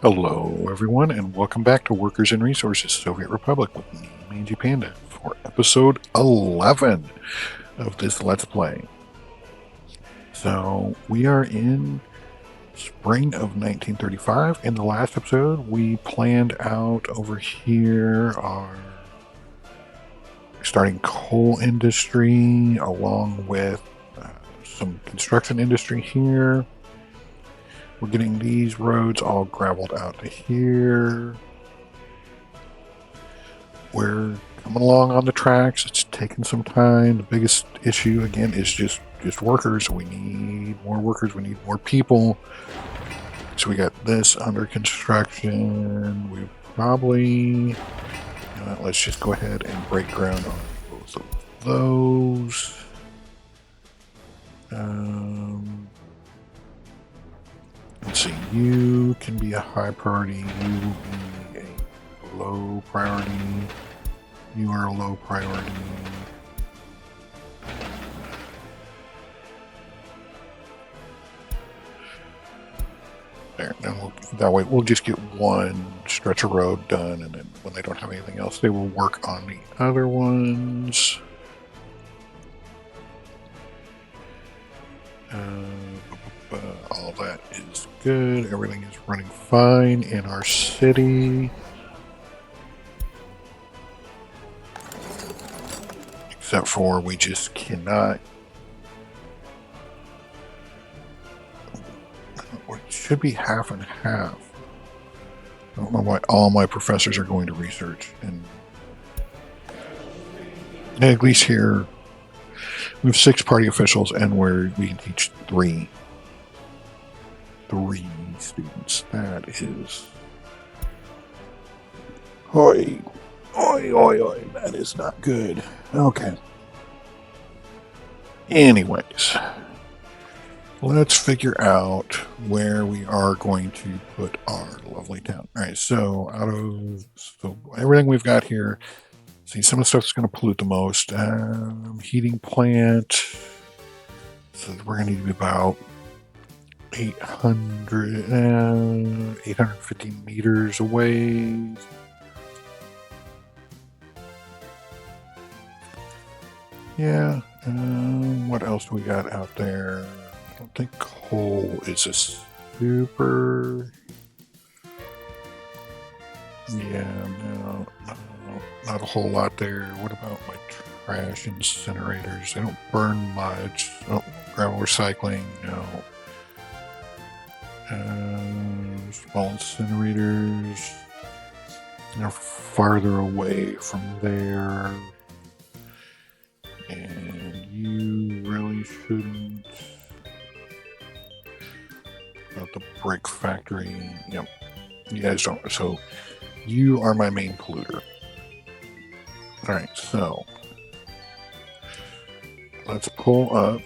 Hello, everyone, and welcome back to Workers and Resources Soviet Republic with me, Mangy Panda, for episode 11 of this Let's Play. So, we are in spring of 1935. In the last episode, we planned out over here our starting coal industry along with some construction industry here. We're getting these roads all graveled out to here. We're coming along on the tracks. It's taking some time. The biggest issue, again, is just workers. We need more workers. We need more people. So we got this under construction. We probably... let's just go ahead and break ground on both of those. Let's see, you can be a high priority, you will be a low priority, you are a low priority. There, now that way we'll just get one stretch of road done, and then when they don't have anything else, they will work on the other ones. All that is good. Everything is running fine in our city. Except for we just cannot. It should be half and half. I don't know why all my professors are going to research. And at least here, we have 6 party officials, and we can teach 3 students. That is... Oi, oi, oi, oi. That is not good. Okay. Anyways, let's figure out where we are going to put our lovely town. All right, so everything we've got here, see, some of the stuff that's going to pollute the most. Heating plant. So we're going to need to be about 850 meters away. Yeah. What else do we got out there? I don't think coal is a super... Yeah, no, not a whole lot there. What about my trash incinerators? They don't burn much. Oh, gravel recycling, no. Small incinerators. They're farther away from there. And you really shouldn't. About the brick factory. Yep. You guys don't. So you are my main polluter. Alright, so let's pull up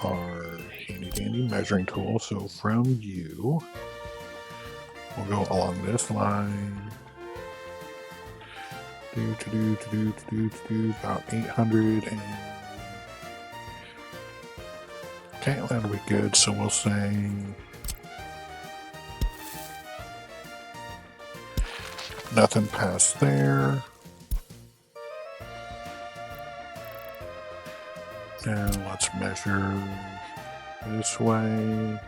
our handy dandy measuring tool. So from you, we'll go along this line. About 800 and... Okay, that'll be good. So we'll say... nothing past there. And let's measure this way.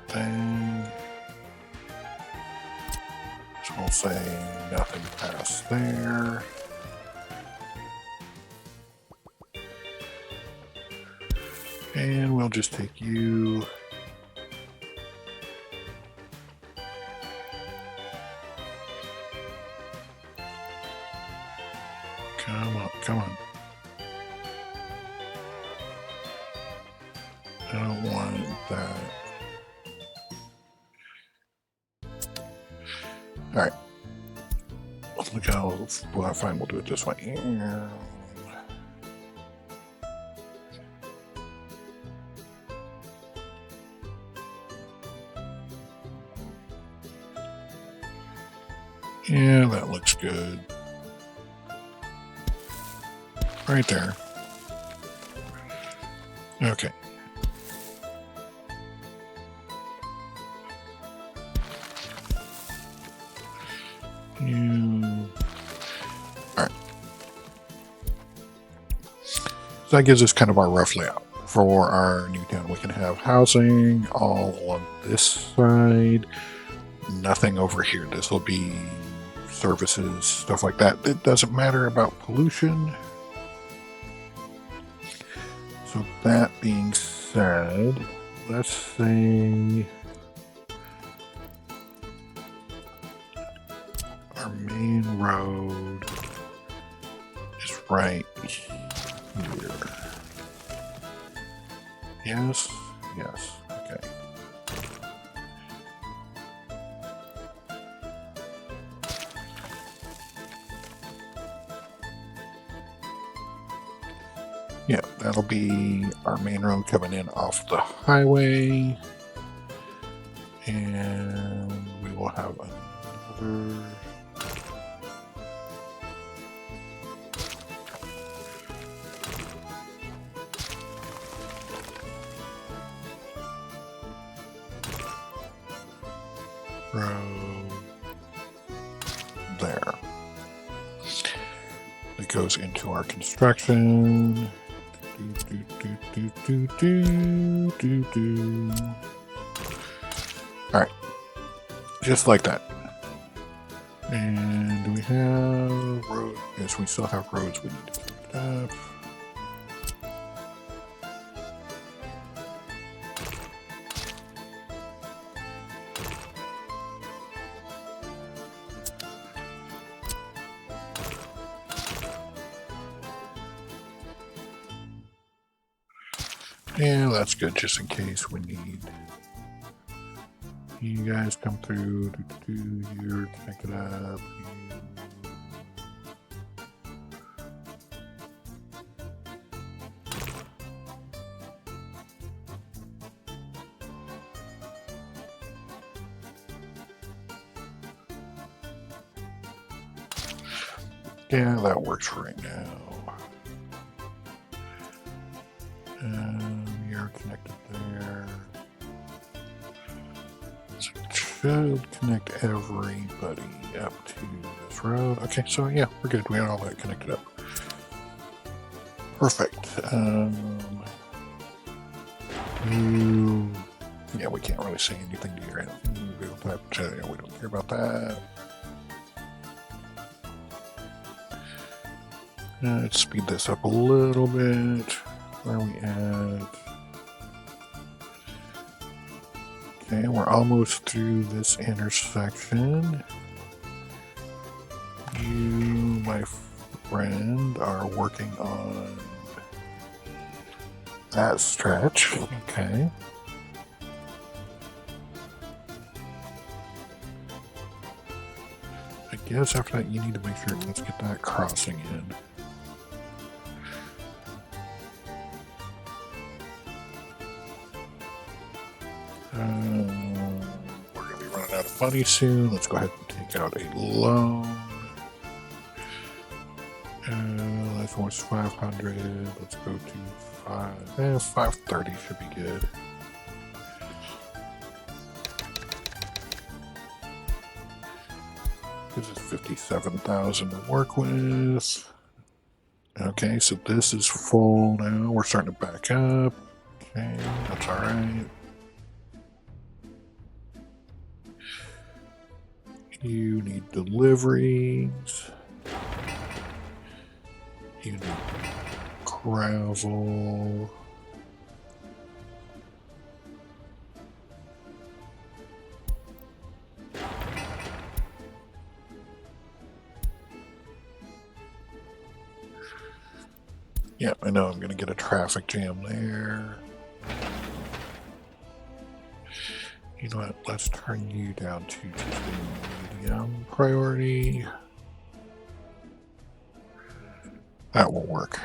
Thing. So we'll say nothing past there. And we'll just take you. Come on, come on. I don't want that. Alright. Look how, well, fine, we'll do it this way. Yeah, that looks good. Right there. Okay. Alright. So that gives us kind of our rough layout for our new town. We can have housing all along this side. Nothing over here. This will be services, stuff like that. It doesn't matter about pollution. So that being said, let's say our main road is right here. Yes, yes, okay. Yeah, that'll be our main road coming in off the highway. And we will have another road there. It goes into our construction. Alright. Just like that. And do we have road? Yes, we still have roads we need to keep up. Yeah, that's good, just in case we need. You guys come through. You're connected up. Yeah, that works for right now. You're connected there. So it should connect everybody up to this road. Okay, so yeah, we're good. We got all that connected up. Perfect. Yeah, we can't really say anything to you right now. We don't care about that. Let's speed this up a little bit. Where are we at? Okay, we're almost through this intersection. You, my friend, are working on that stretch. Okay. I guess after that you need to make sure, let's get that crossing in. We're going to be running out of money soon. Let's go ahead and take out a loan. That was 500. Let's go to 530 should be good. This is 57,000 to work with. Okay, so this is full now. We're starting to back up. Okay, that's all right. You need deliveries. You need gravel. Yeah, I know I'm going to get a traffic jam there. You know what? Let's turn you down to just a medium priority. That will work.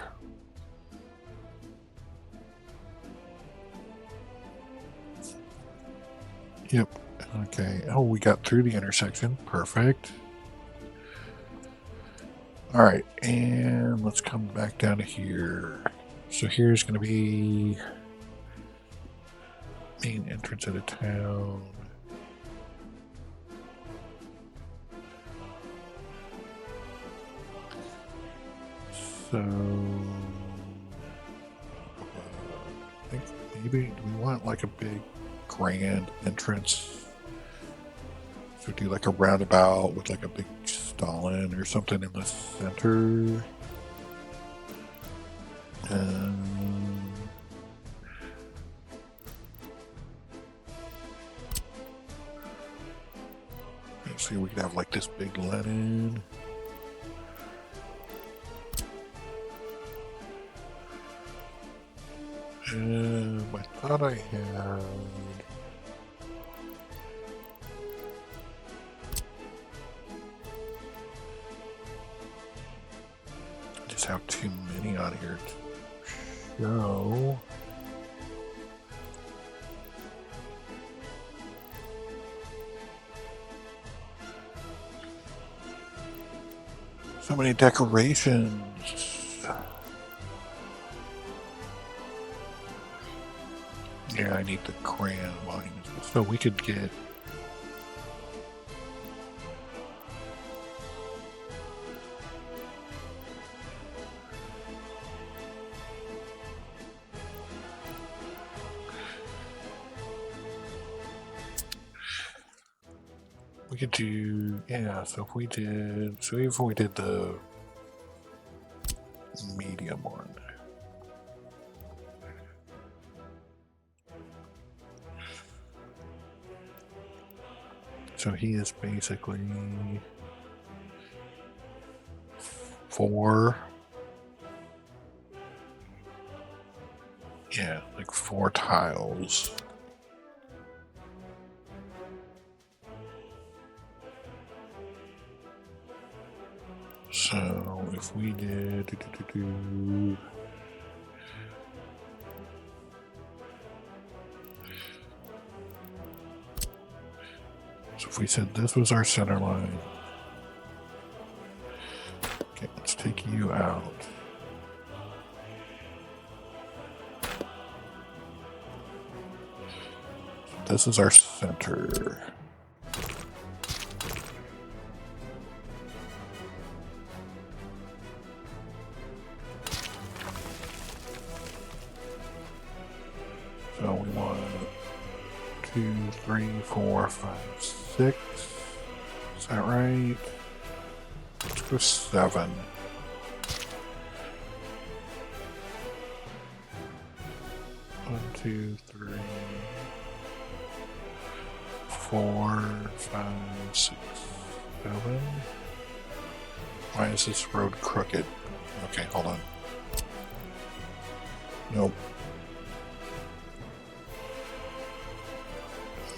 Yep. Okay. Oh, we got through the intersection. Perfect. All right, and let's come back down to here. So here's going to be main entrance of the town. So, I think maybe do we want like a big grand entrance? So do like a roundabout with like a big Stalin or something in the center. Let's see, we could have like this big Lenin. I thought I had. I just have too many on here to show. So many decorations. Yeah, I need the grand monuments. So we could get. We could do, yeah, so if we did the medium one. So he is basically 4. Yeah, like 4 tiles. So if we did so if we said this was our center line, okay, let's take you out. So this is our center. So we want 2, 3, 4, 5, 6. Is that right? Let's go 7. One, 2, 3, 4, 5, 6, 7. Why is this road crooked? Okay, hold on. Nope.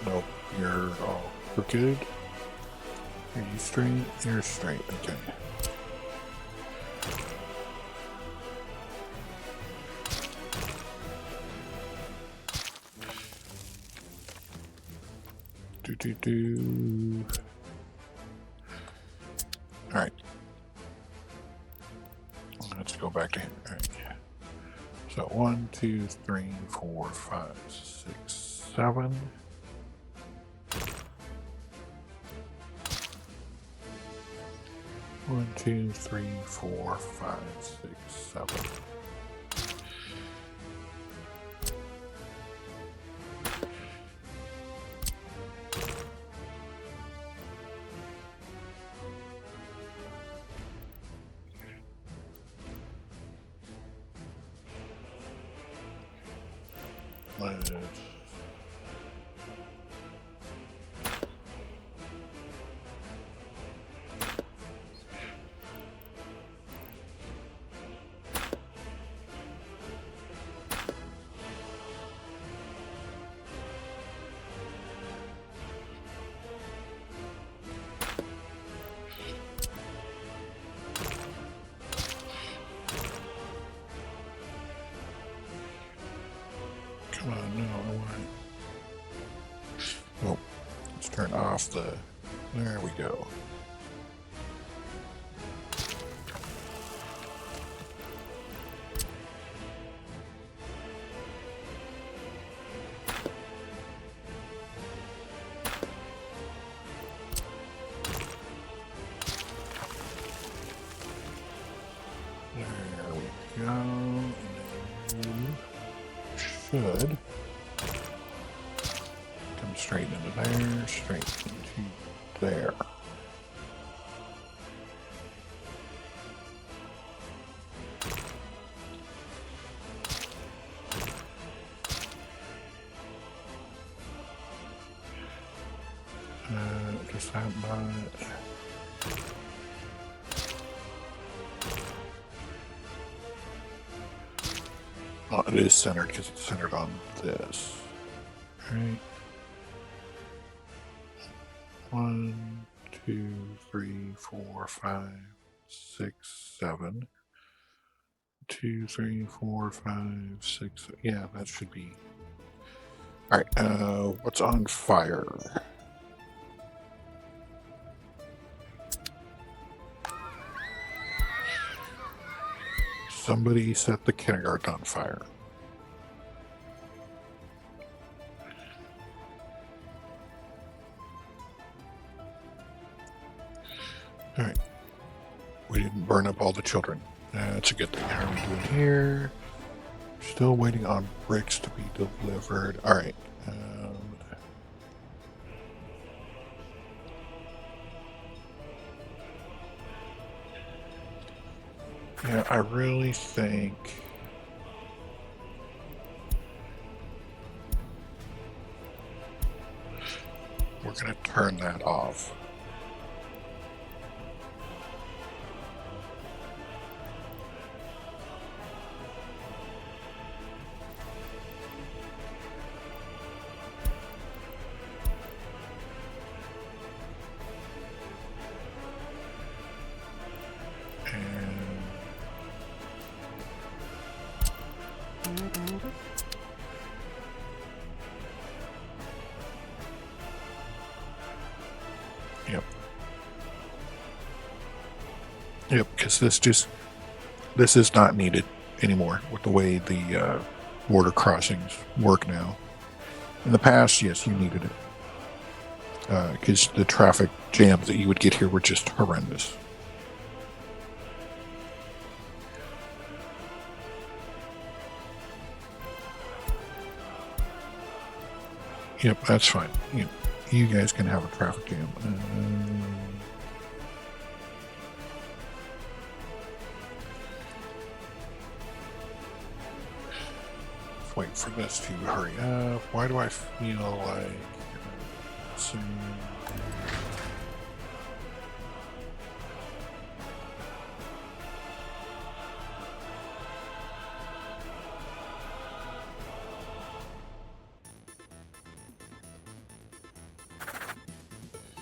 Nope, you're all crooked. Are you straight? You're straight, okay. Alright. Let's go back to here. Alright. So 1, 2, 3, 4, 5, 6, 7. 1, 2, 3, 4, 5, 6, 7. Let's come on, no, I want. Oh, let's turn off the. There we go. There should come straight into there, straight into there. Just that much. Oh, it is centered because it's centered on this. Right. 1, 2, 3, 4, 5, 6, 7. 2, 3, 4, 5, 6. Yeah, that should be. All right. What's on fire? Somebody set the kindergarten on fire. All right. We didn't burn up all the children. That's a good thing. How are we doing here? Still waiting on bricks to be delivered. All right. Yeah, I really think we're going to turn that off. Yep, because this is not needed anymore with the way the border crossings work now. In the past, yes, you needed it because the traffic jams that you would get here were just horrendous. Yep, that's fine. Yep. You guys can have a traffic jam. Wait for this to hurry up. Why do I feel like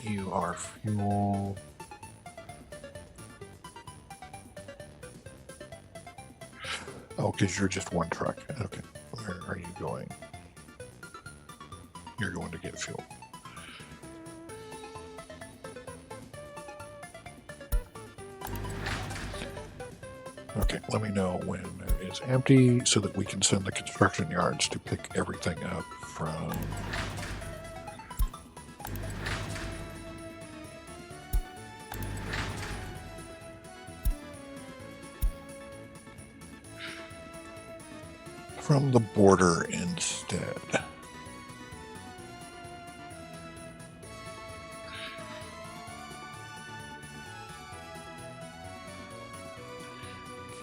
you are fuel. Oh, because you're just one truck. Okay. Where are you going? You're going to get fuel. Okay, let me know when it is empty so that we can send the construction yards to pick everything up from... from the border instead.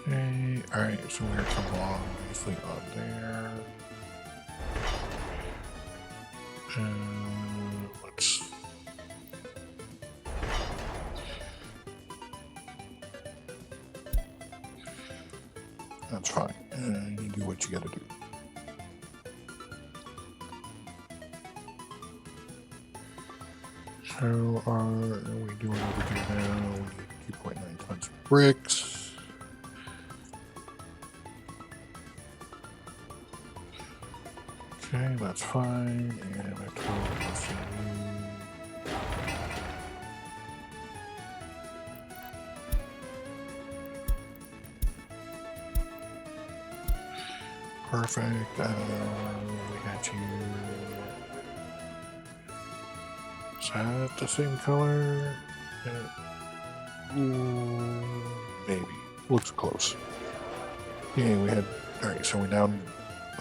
Okay, alright, so we're coming along nicely on there. Let's... That's fine. You do what you gotta do. How are we doing over here now? We need 2.9 tons of bricks. Okay, that's fine. And I told us perfect. We got you. Is that the same color? Maybe. Looks close. Yeah, we had. Alright, so we now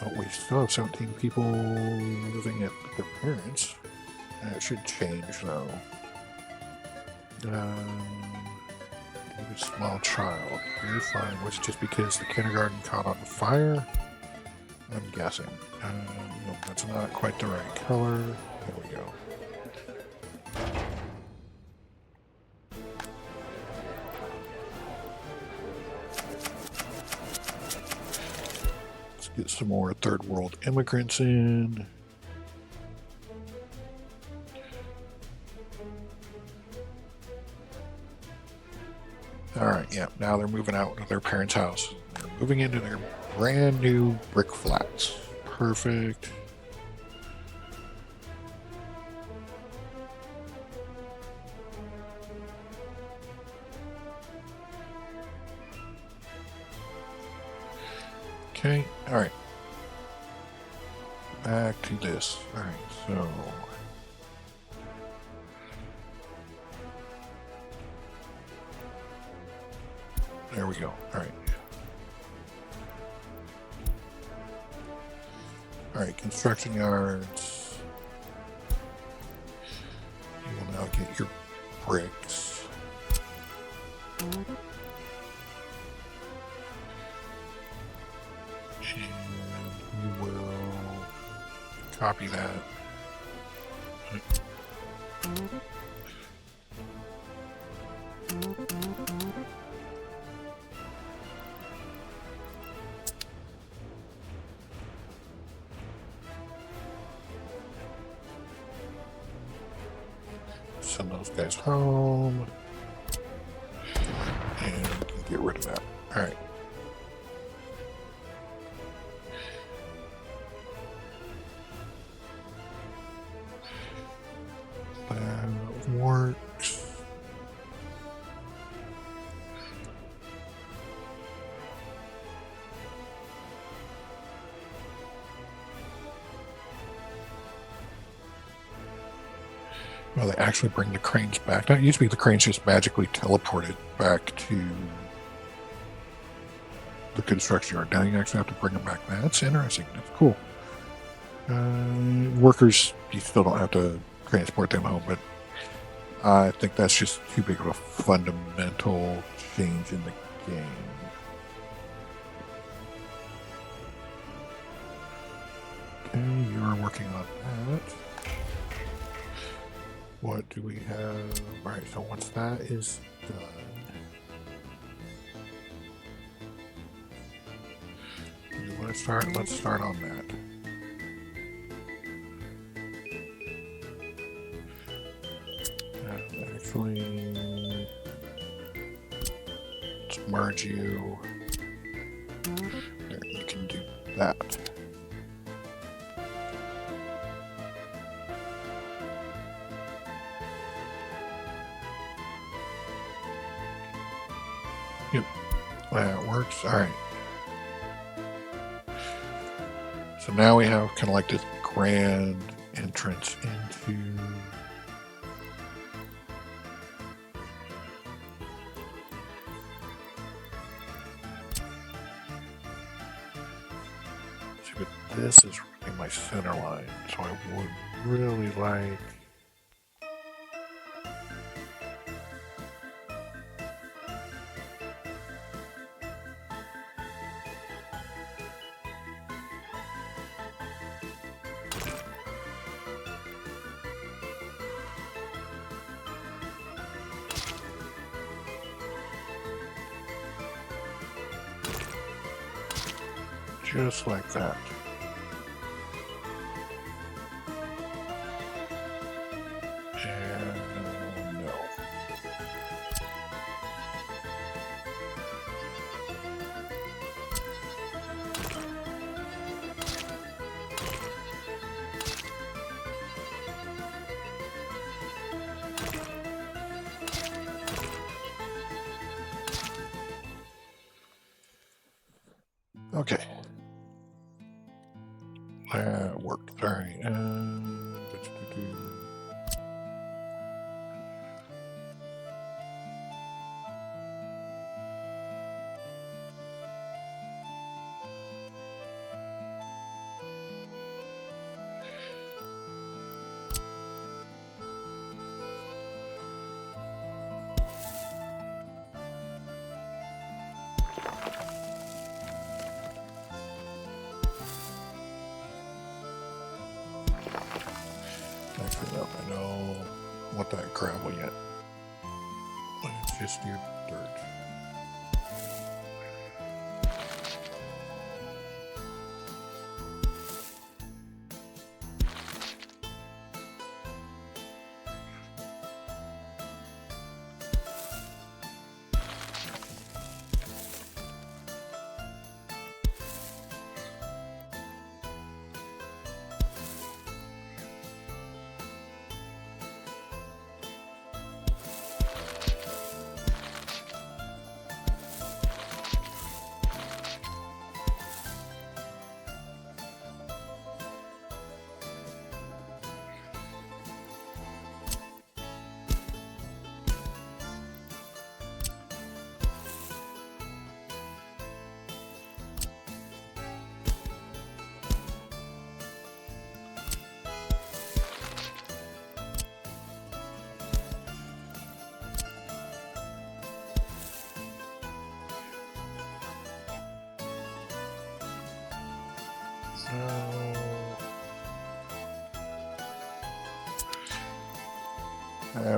Oh, we still have 17 people living at their parents. That should change, though. A small child. You're fine. Was it just because the kindergarten caught on fire? I'm guessing. No, that's not quite the right color. There we go. Let's get some more third world immigrants in. Alright, yeah, now they're moving out of their parents' house. They're moving into their brand new brick flats. Perfect. Okay, alright. Back to this. Alright, so. There we go. Alright. Alright, construction yards. You will now get your bricks. And you will copy that. Send those guys home. And get rid of that. Alright. That works. Well, they actually bring the cranes back. Now, it used to be the cranes just magically teleported back to the construction yard. Now you actually have to bring them back. That's interesting. That's cool. Workers, you still don't have to transport them home, but I think that's just too big of a fundamental change in the game. Okay, you're working on that. What do we have? Alright, so once that is done, let's start on that. Actually, let's merge you. There, you can do that. Yep, that works. All right. So now we have kind of like this grand entrance into see, but this is really my center line, so I would really like just like that. And no. Okay. That worked. All right. Actually, no, I don't want that gravel yet. Let's just do dirt.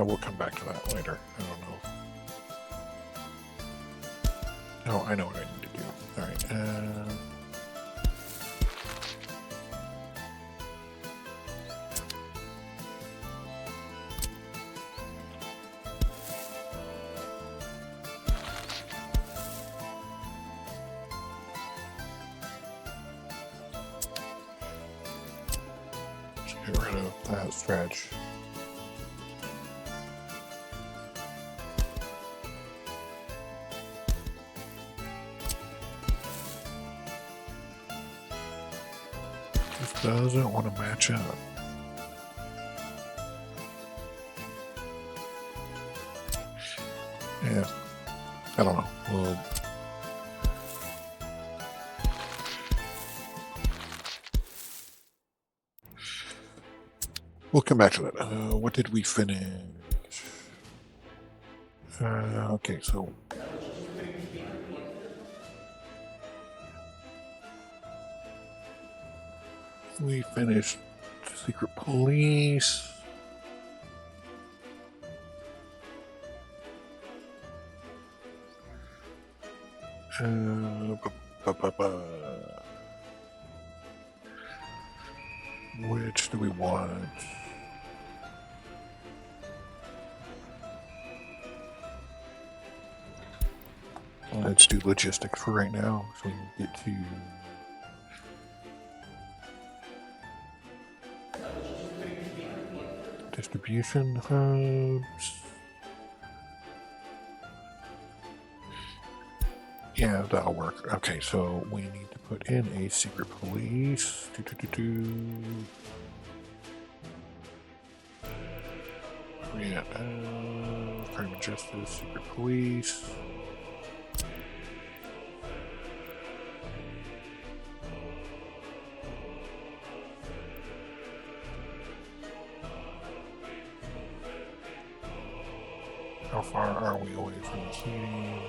We'll come back to that later. I don't know. Oh, I know what I need to do. All right. Let's get rid of that stretch. Doesn't want to match up. Yeah, I don't know. We'll come back to that. What did we finish? Okay, so we finished Secret Police. Which do we want? Let's do logistics for right now, so we can get to distribution hubs. Yeah, that'll work. Okay, so we need to put in a secret police. Yeah, crime and justice, secret police. How far are we away from the heating?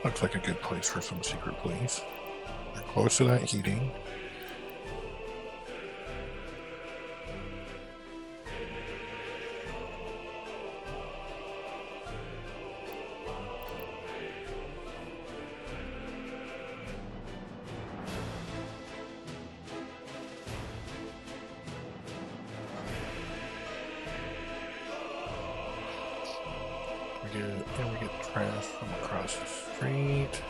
Looks like a good place for some secret police. They're close to that heating. We get trash from across the street.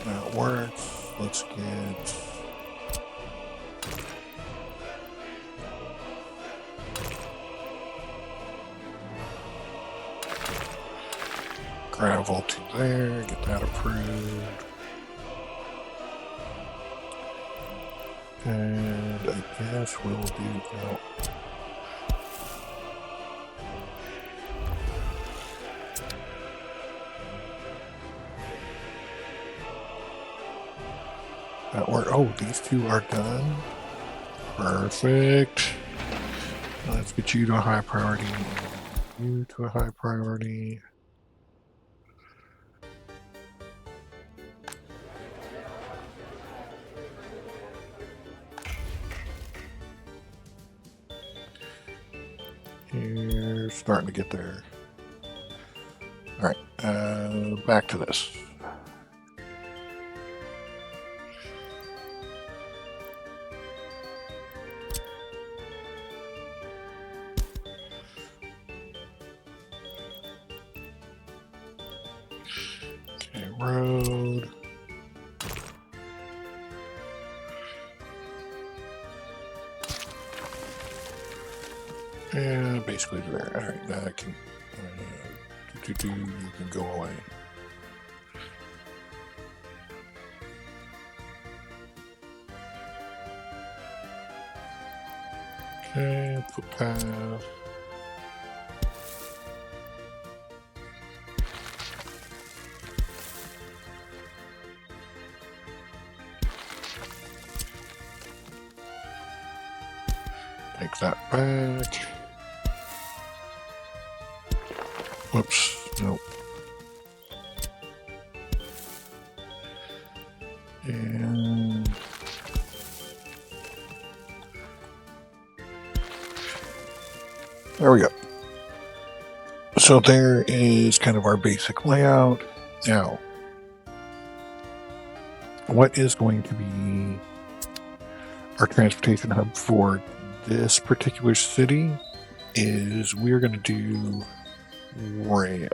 That works. Let's get gravel to there. Get that approved. And I guess we'll do no. That work. Oh, these two are done. Perfect. Let's get you to a high priority. you to a high priority. You're starting to get there. All right, back to this. Okay, road. Yeah, basically there. All right, now I can. You can go away. Okay, footpath. Take that back. Whoops, nope. And there we go. So there is kind of our basic layout. Now, what is going to be our transportation hub for this particular city is we're going to do rail.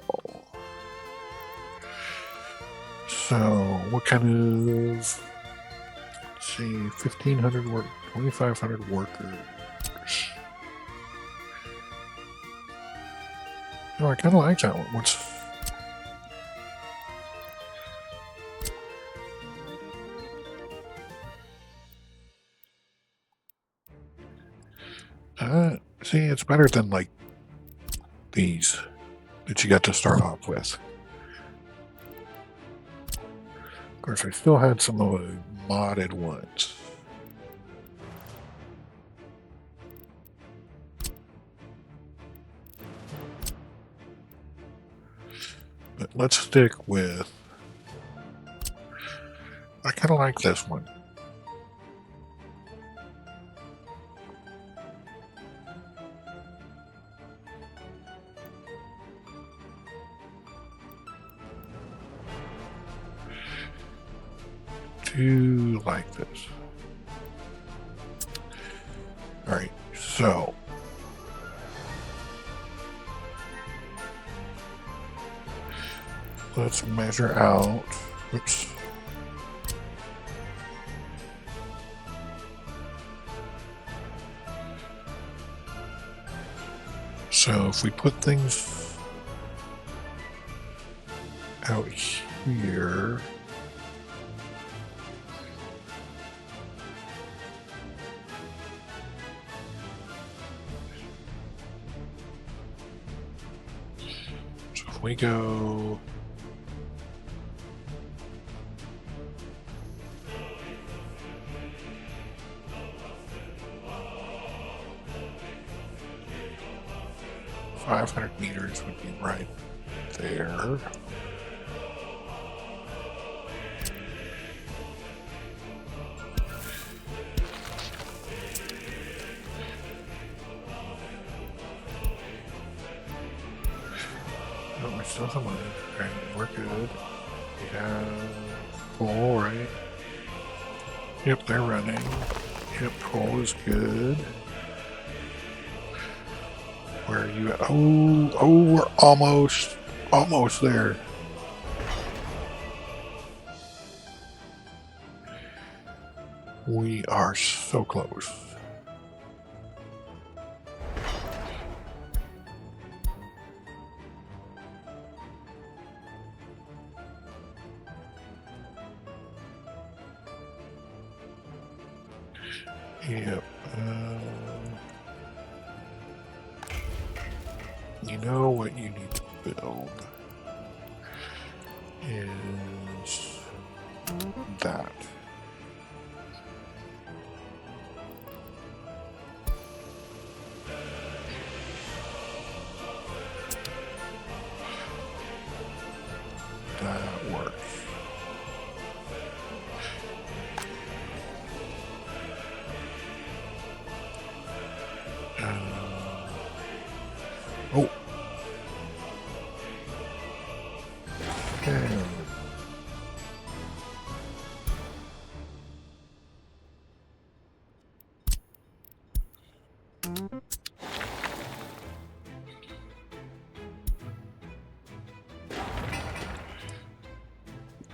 So what kind of, let's see, 1,500 work, 2,500 workers. Oh, I kind of like that one. What's see, it's better than like these that you got to start off with. Of course, I still had some of the modded ones. But let's stick with, I kind of like this one. Do like this. All right, so let's measure out. Oops. So if we put things out here. So if we go .500 meters would be right there. Oh, we're still some money. Right, we're good. We have coal, right? Yep, they're running. Yep, coal is good. Where are you at? Oh, we're almost there. We are so close. Yep. You know what you need to build is that. That works. Oh. Okay.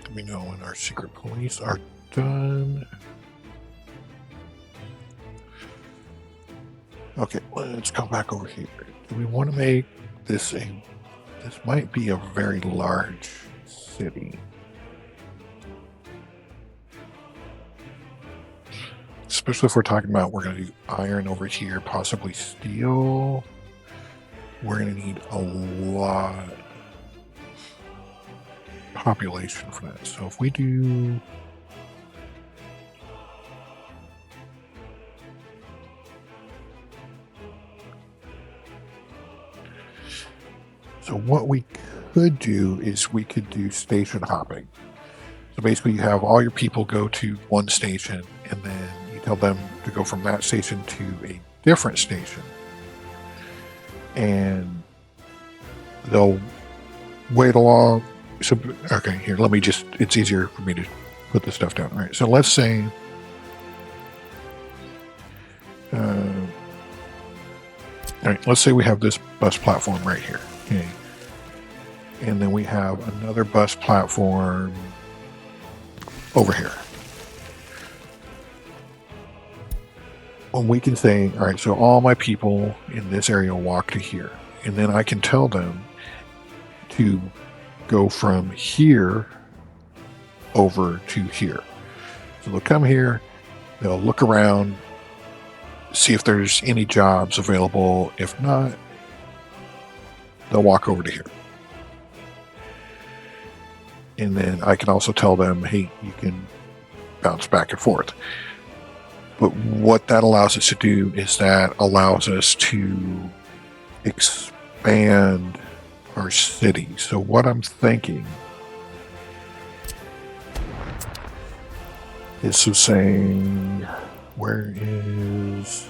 Let me know when our secret police are done. Okay, let's come back over here. Do we want to make this this might be a very large city. Especially if we're talking about we're going to do iron over here, possibly steel. We're going to need a lot of population for that. So if we do... So what we could do is we could do station hopping. So basically you have all your people go to one station and then you tell them to go from that station to a different station. And they'll wait along. So, okay, here, let me just, it's easier for me to put this stuff down. All right, so let's say, all right, let's say we have this bus platform right here. Okay. And then we have another bus platform over here. Well, we can say, all right, so all my people in this area walk to here. And then I can tell them to go from here over to here. So they'll come here, they'll look around, see if there's any jobs available. If not, they'll walk over to here. And then I can also tell them, hey, you can bounce back and forth. But what that allows us to do is that allows us to expand our city. So what I'm thinking is so saying, where is...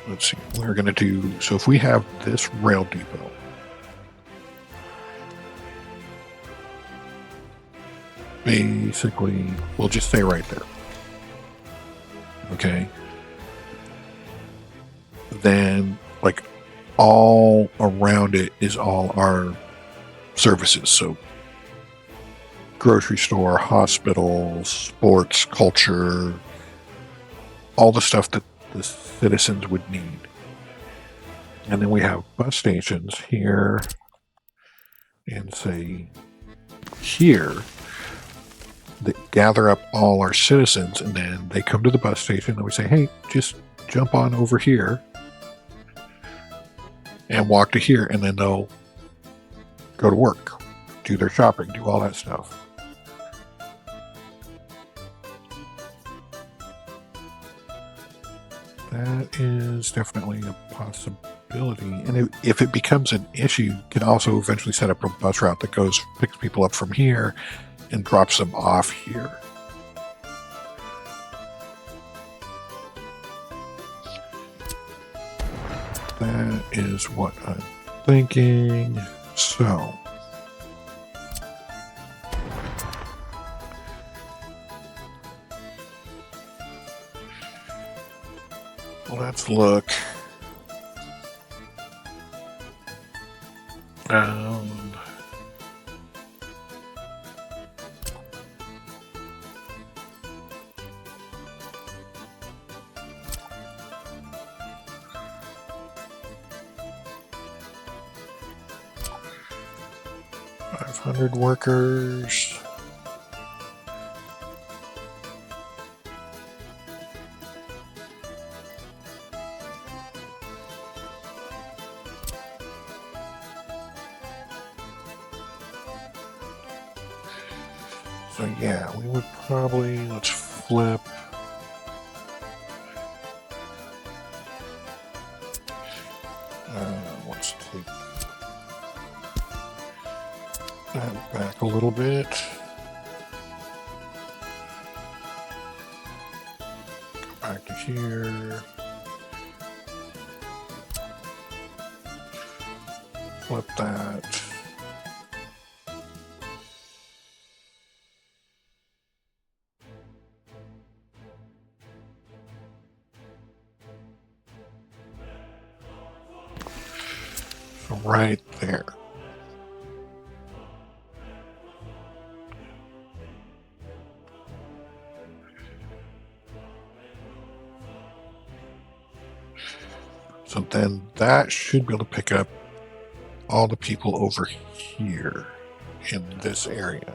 Let's see, we're going to do, so if we have this rail depot, basically, we'll just stay right there. Okay. Then, like, all around it is all our services. So, grocery store, hospital, sports, culture, all the stuff that the citizens would need. And then we have bus stations here and say here that gather up all our citizens, and then they come to the bus station and we say, hey, just jump on over here and walk to here, and then they'll go to work, do their shopping, do all that stuff. That is definitely a possibility. And if it becomes an issue, you can also eventually set up a bus route that goes, picks people up from here and drops them off here. That is what I'm thinking. So, let's look. 500 workers. So yeah, we would probably, let's flip. Let's take that back a little bit. Go back to here. Flip that. So right there. So then that should be able to pick up all the people over here in this area.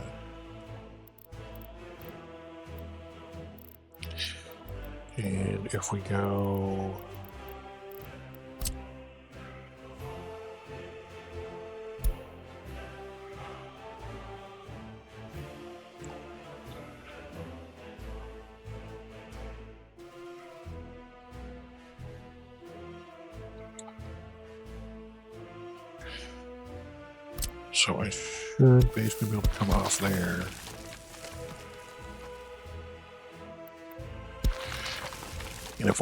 And if we go so I should basically be able to come off there. And if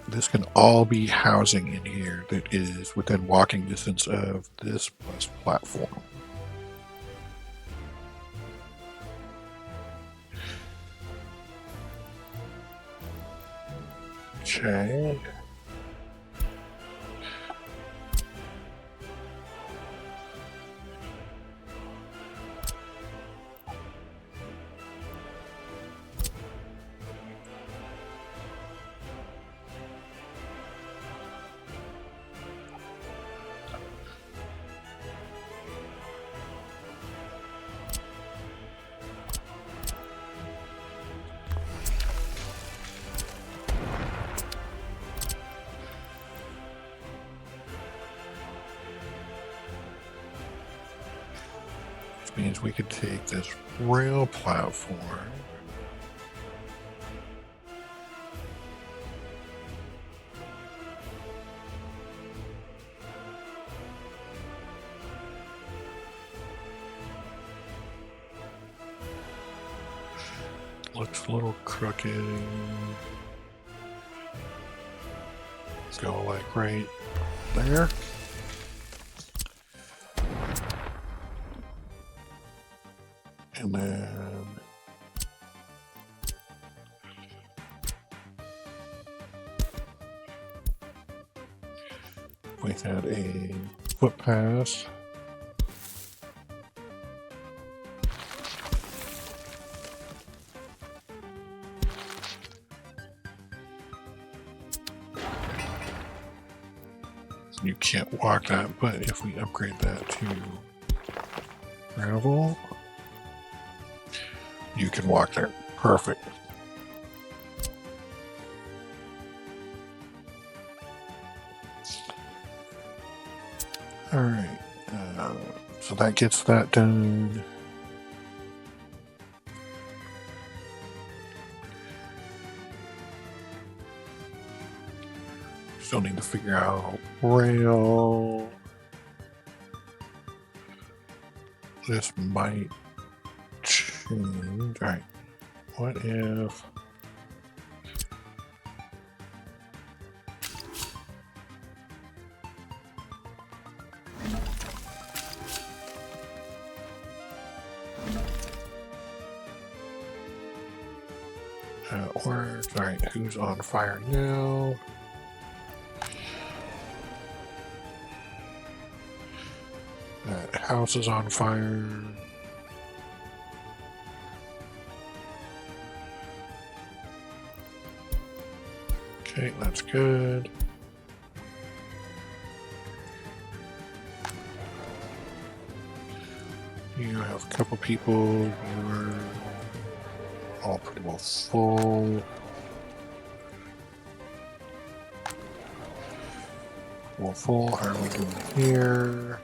this can all be housing in here that is within walking distance of this bus platform. Okay. Means we could take this rail platform looks a little crooked. Let's go like right there. And then we had a footpath. You can't walk that, but if we upgrade that to gravel, you can walk there. Perfect. All right. So that gets that done. Still need to figure out rail. This might change. All right. What if that works? All right. Who's on fire now? That house is on fire. Okay, that's good. You have a couple people. You're all pretty well full. Well, full. How are we doing here?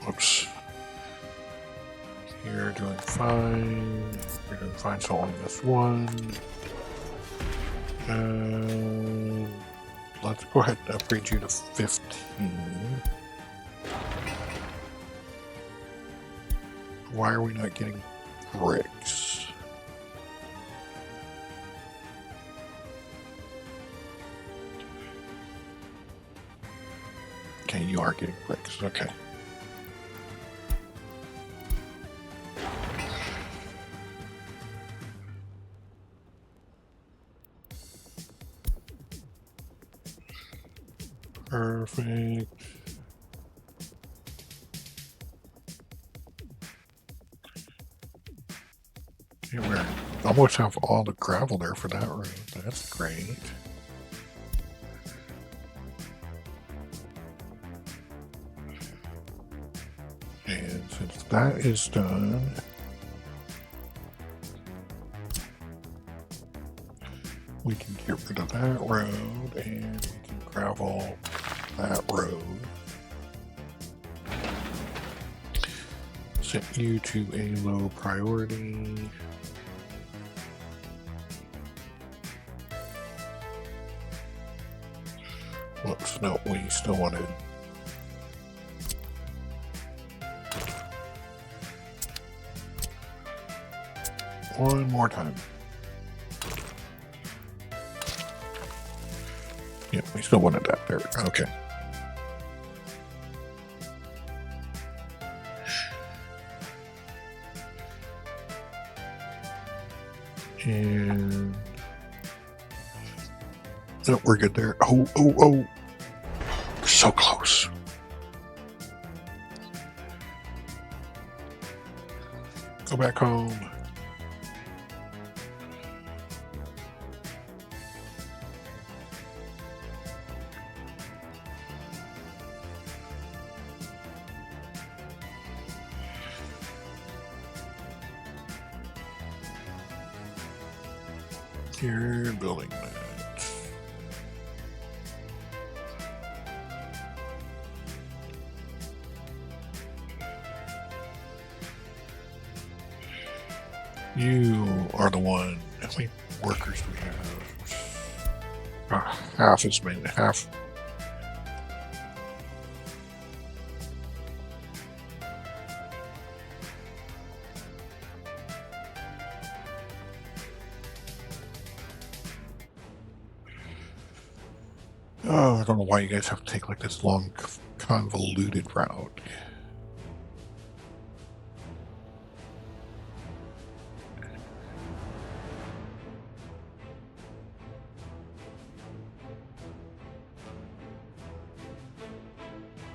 Oops. You're doing fine. We're going to find salt on this one. Let's go ahead and upgrade you to 15. Why are we not getting bricks? Okay, you are getting bricks. Okay. Perfect. Okay, we almost have all the gravel there for that road. That's great. And since that is done, we can get rid of that road and we can gravel that road. Set you to a low priority. Whoops, no, we still wanted. One more time. Yeah, we still wanted that there. Okay. And no, we're good there. Oh, oh, oh. We're so close. Go back home. You're building that. You are the one. How many workers do we have? Half as many. Half. Oh, I don't know why you guys have to take like this long, convoluted route.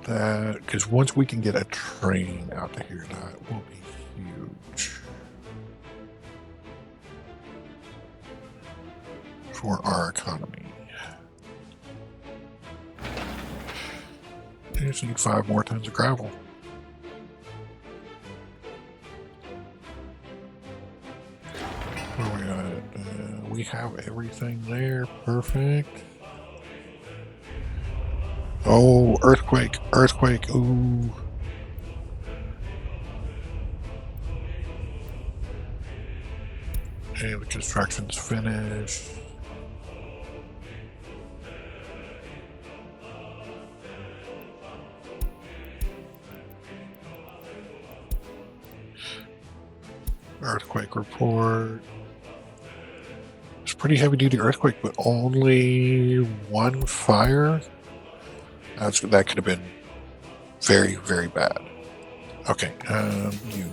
That, because once we can get a train out to here, that will be huge for our economy. I just need 5 more tons of gravel. Where are we at? We have everything there. Perfect. Oh, earthquake, earthquake, ooh. Okay, the construction's finished. Earthquake report. It's pretty heavy duty earthquake, but only 1 fire. That could have been very, very bad. Okay, you.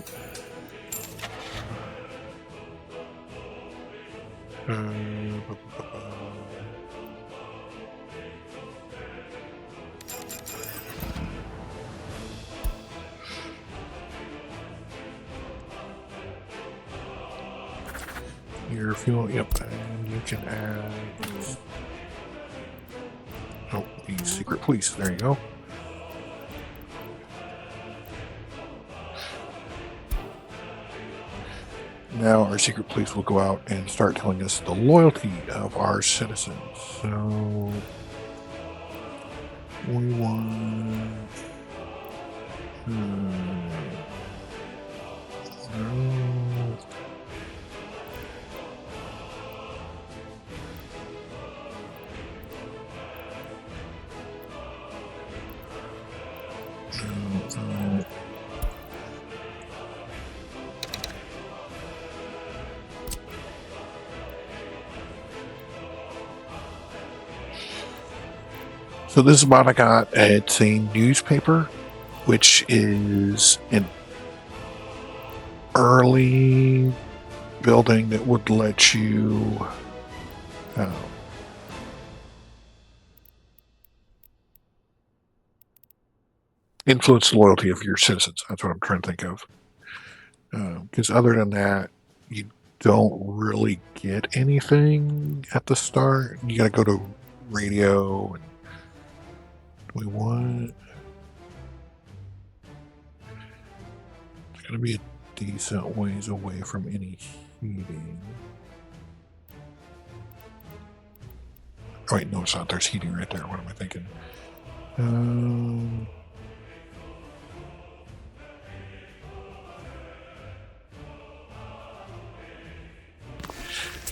Your fuel, yep, and you can add. Oh, the secret police. There you go. Now our secret police will go out and start telling us the loyalty of our citizens. So we want. No. So this is what I got. It's a newspaper, which is an early building that would let you influence the loyalty of your citizens. That's what I'm trying to think of. Because other than that, you don't really get anything at the start. You got to go to radio. And we want. It's going to be a decent ways away from any heating. Oh, wait, no, it's not. There's heating right there. What am I thinking?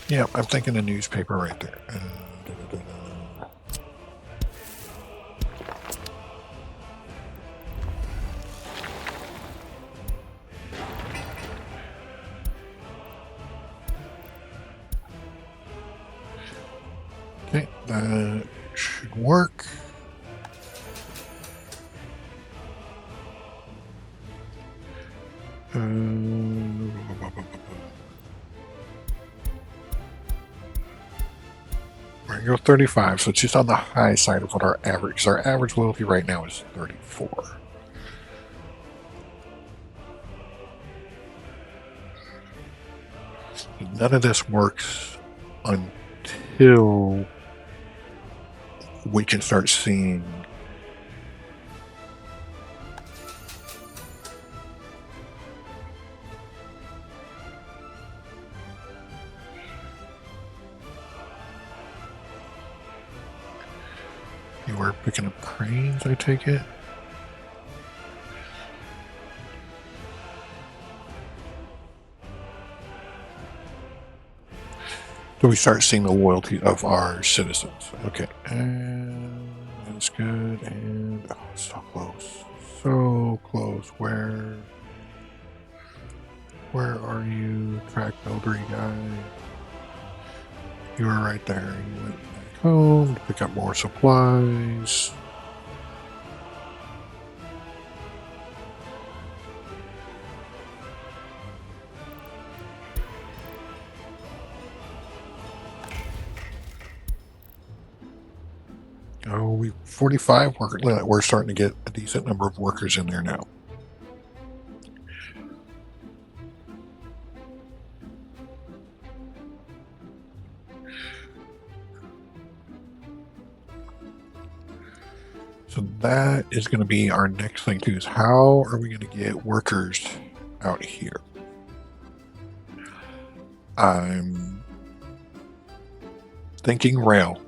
Yeah, I'm thinking a newspaper right there. Okay, that should work. We're going to go 35, so it's just on the high side of what our average, because our average loyalty right now is 34. None of this works until we can start seeing you were picking up cranes, I take it. So we start seeing the loyalty of our citizens. Okay, and that's good. And oh, so close, so close. Where are you, track builder guy? You were right there. You went back home to pick up more supplies. Oh, 45 workers. We're starting to get a decent number of workers in there now. So that is going to be our next thing too, is how are we going to get workers out here? I'm thinking rail.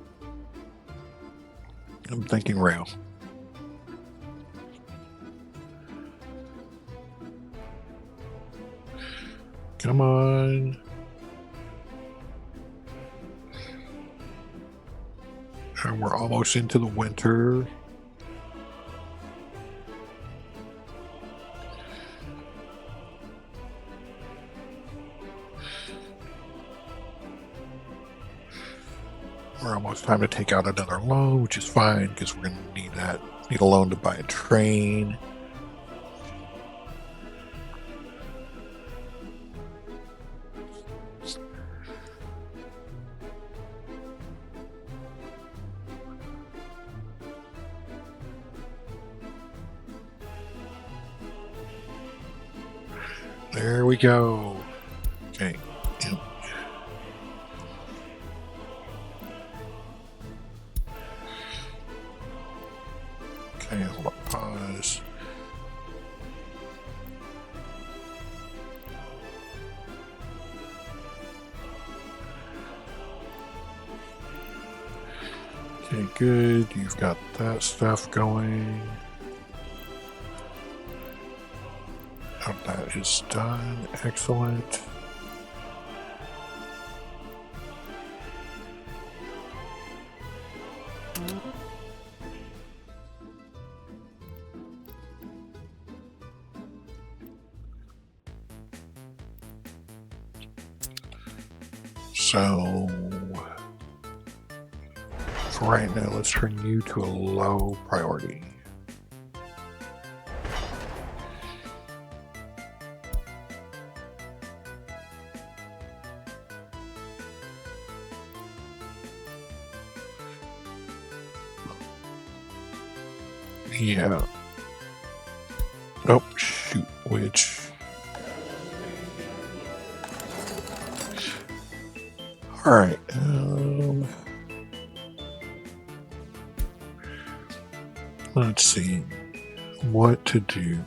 I'm thinking rail. Come on. And we're almost into the winter. We're almost time to take out another loan, which is fine because we're going to need that. Need a loan to buy a train. There we go. Okay. Yep. Okay, hold on, pause. Okay, good. You've got that stuff going. Oh, that is done. Excellent. So for right now, let's turn you to a low priority. Yeah. Oh, shoot. Which... Alright. Let's see what to do.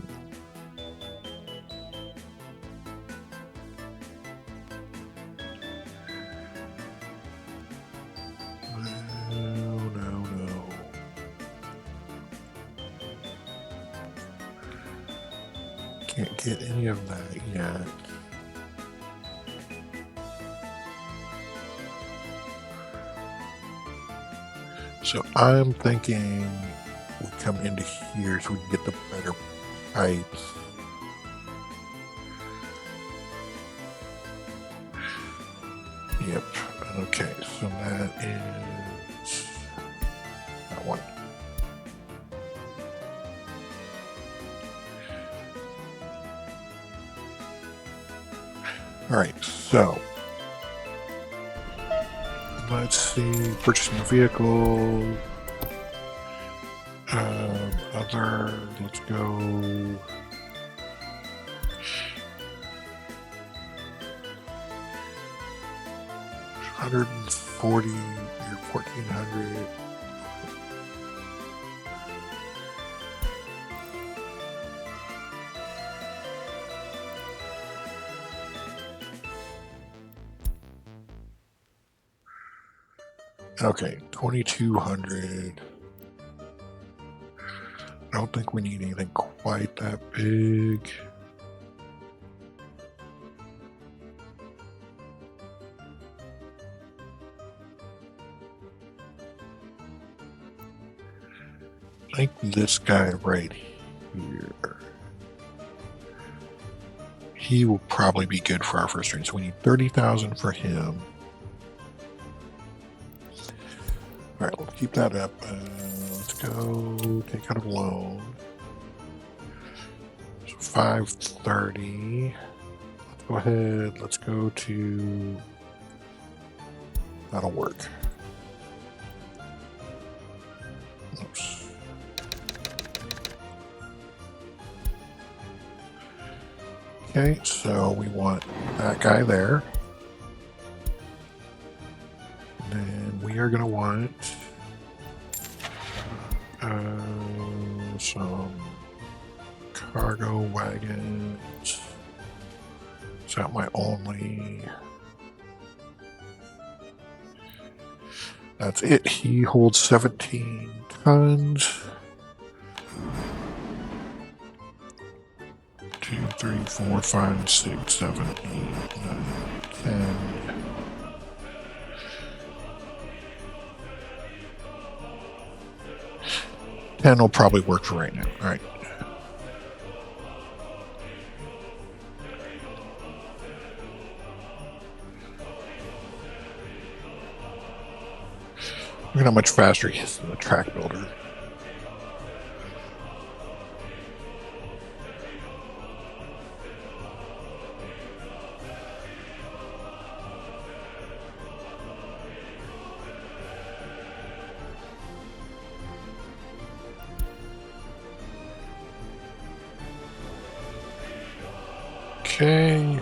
No. Can't get any of that yet. So I'm thinking we come into here so we can get the better pipes. Yep. Okay, so that is that one. All right, so let's see, purchasing a vehicle. Other, let's go. $140 or $1,400. Okay, 2,200. I don't think we need anything quite that big. I think this guy right here, he will probably be good for our first train. So we need 30,000 for him. All right, we'll keep that up. Let's go take out a loan. So 530. Let's go ahead. Let's go to. That'll work. Oops. Okay, so we want that guy there. Then we are going to want some cargo wagons. Is that my only? That's it. He holds 17 tons. 2, 3, 4, 5, 6, 7, 8, 9, 10. And will probably work for right now. All right. Look at how much faster he is than the track builder. Okay.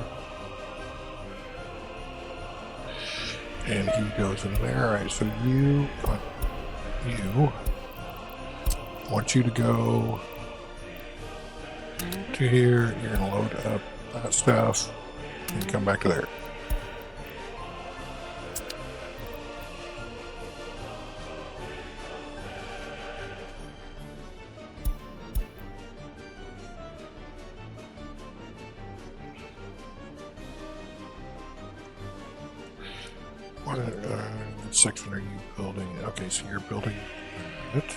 And he goes in there. All right, so you I want you to go to here. You're going to load up that stuff and come back to there. What section are you building? Okay, so you're building it.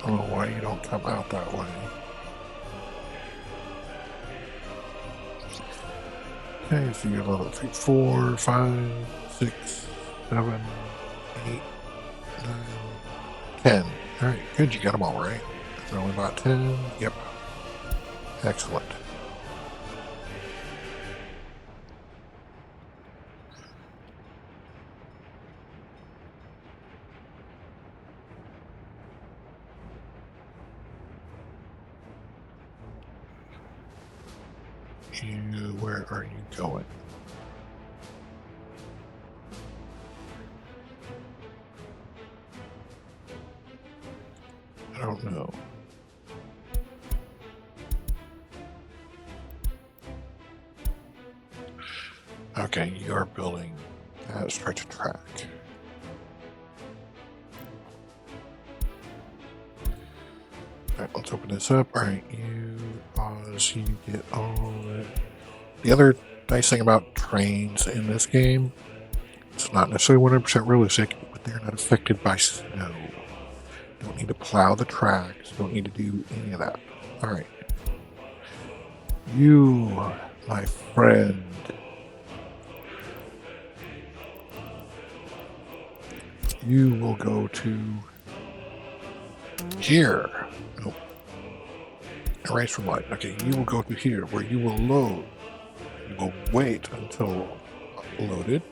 I don't know why you don't come out that way. Okay, so you're level 3, 4, 5, 6, 7, 8, 9, 10. Alright, good, you got them all right. There's only about 10. Yep. Excellent. Where are you going? I don't know. Okay, you're building that stretch of track. Alright, let's open this up. Alright, you pause, you get all that. The other nice thing about trains in this game, it's not necessarily 100% realistic, but they're not affected by snow. Don't need to plow the tracks, don't need to do any of that. Alright. You, my friend. You will go to here. Nope. Erase from light. Okay, you will go to here where you will load. You will wait until loaded.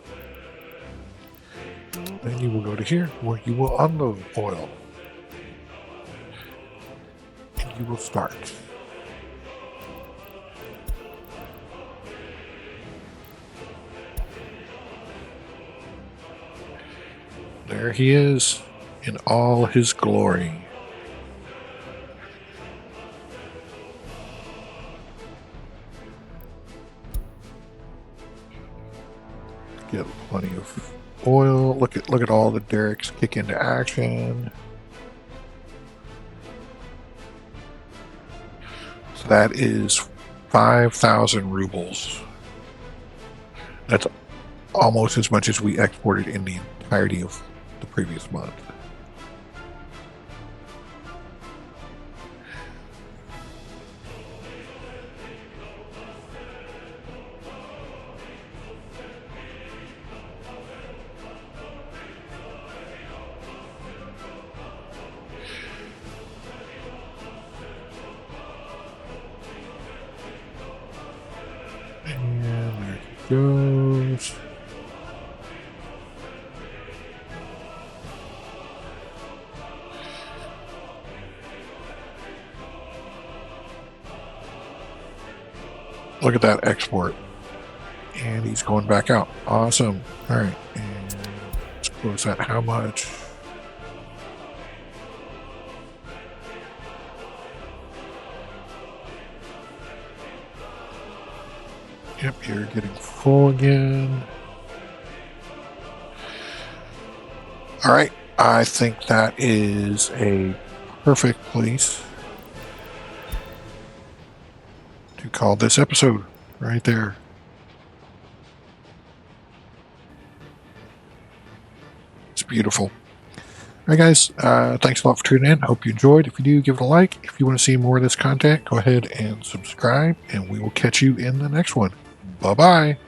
Then you will go to here where you will unload oil. And you will start. There he is in all his glory. Get plenty of oil. Look at all the derricks kick into action. So that is 5,000 rubles. That's almost as much as we exported in the entirety of the previous month. And there it goes. Look at that export. And he's going back out. Awesome. All right. And let's close that. How much? Yep, you're getting full again. All right. I think that is a perfect place to call this episode right there. It's beautiful. All right, guys. Thanks a lot for tuning in. Hope you enjoyed. If you do, give it a like. If you want to see more of this content, go ahead and subscribe, and we will catch you in the next one. Bye-bye.